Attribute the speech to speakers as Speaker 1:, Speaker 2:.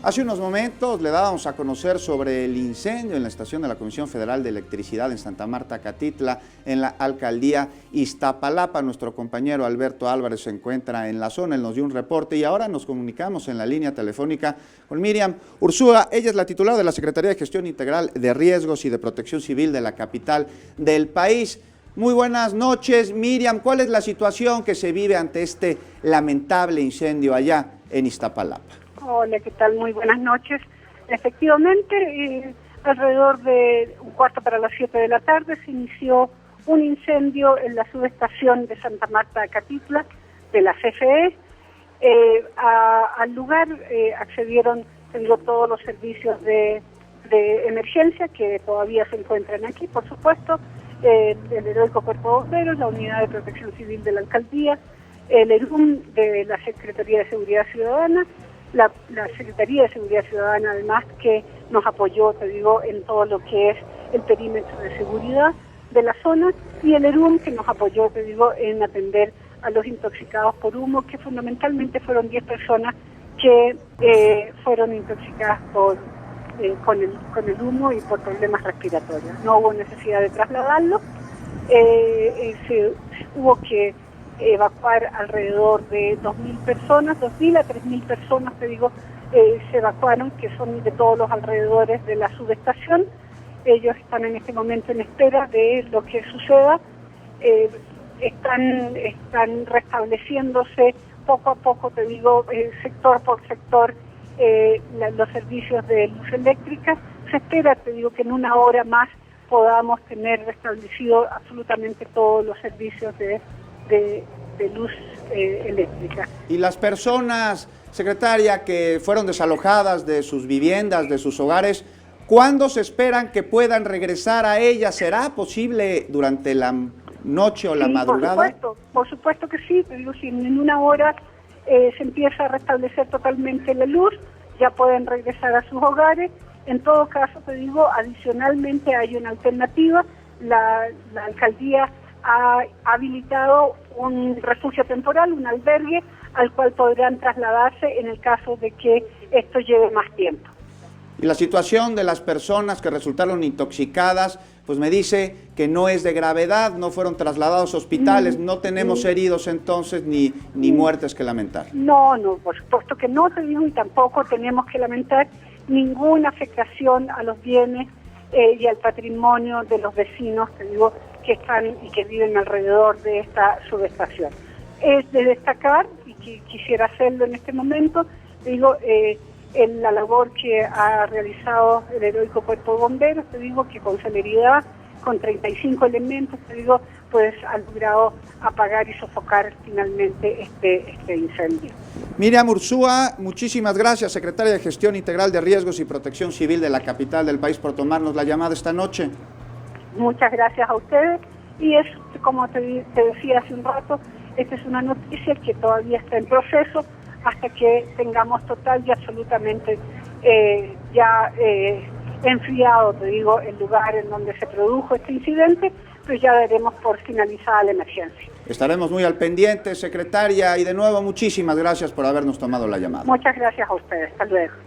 Speaker 1: Hace unos momentos le dábamos a conocer sobre el incendio en la estación de la Comisión Federal de Electricidad en Santa Marta, Catitla, en la alcaldía Iztapalapa. Nuestro compañero Alberto Álvarez se encuentra en la zona, él nos dio un reporte y ahora nos comunicamos en la línea telefónica con Miriam Ursúa. Ella es la titular de la Secretaría de Gestión Integral de Riesgos y de Protección Civil de la capital del país. Muy buenas noches, Miriam. ¿Cuál es la situación que se vive ante este lamentable incendio allá en Iztapalapa?
Speaker 2: Hola, ¿qué tal? Muy buenas noches. Efectivamente, alrededor de 6:45 de la tarde se inició un incendio en la subestación de Santa Marta de Catitla de la CFE. Al lugar accedieron todos los servicios de emergencia que todavía se encuentran aquí, por supuesto, el Heroico Cuerpo de Bomberos, la Unidad de Protección Civil de la Alcaldía, el ERUM de la Secretaría de Seguridad Ciudadana, la Secretaría de Seguridad Ciudadana, además, que nos apoyó, en todo lo que es el perímetro de seguridad de la zona, y el ERUM, que nos apoyó, en atender a los intoxicados por humo, que fundamentalmente fueron 10 personas que fueron intoxicadas con el humo y por problemas respiratorios. No hubo necesidad de trasladarlo, hubo que evacuar alrededor de 2.000 personas, 2.000 a 3.000 personas, se evacuaron, que son de todos los alrededores de la subestación. Ellos están en este momento en espera de lo que suceda. Están restableciéndose poco a poco, sector por sector, los servicios de luz eléctrica. Se espera, que en una hora más podamos tener restablecido absolutamente todos los servicios de luz eléctrica.
Speaker 1: Y las personas, secretaria, que fueron desalojadas de sus viviendas, de sus hogares, ¿cuándo se esperan que puedan regresar a ellas? ¿Será posible durante la noche o la madrugada?
Speaker 2: Por supuesto que sí. Si en una hora se empieza a restablecer totalmente la luz, ya pueden regresar a sus hogares. En todo caso, adicionalmente hay una alternativa. La alcaldía ha habilitado un refugio temporal, un albergue, al cual podrán trasladarse en el caso de que esto lleve más tiempo.
Speaker 1: Y la situación de las personas que resultaron intoxicadas, pues me dice que no es de gravedad, no fueron trasladados a hospitales, no tenemos heridos entonces ni muertes que lamentar.
Speaker 2: No, por supuesto que no, y tampoco tenemos que lamentar ninguna afectación a los bienes y al patrimonio de los vecinos, que están y que viven alrededor de esta subestación. Es de destacar, y quisiera hacerlo en este momento, en la labor que ha realizado el Heroico Cuerpo de Bomberos, que con celeridad, con 35 elementos, pues ha logrado apagar y sofocar finalmente este incendio.
Speaker 1: Miriam Ursúa, muchísimas gracias, secretaria de Gestión Integral de Riesgos y Protección Civil de la capital del país, por tomarnos la llamada esta noche.
Speaker 2: Muchas gracias a ustedes, y es, como te decía hace un rato, esta es una noticia que todavía está en proceso hasta que tengamos total y absolutamente enfriado, el lugar en donde se produjo este incidente, pues ya daremos por finalizada la emergencia.
Speaker 1: Estaremos muy al pendiente, secretaria, y de nuevo muchísimas gracias por habernos tomado la llamada.
Speaker 2: Muchas gracias a ustedes. Hasta luego.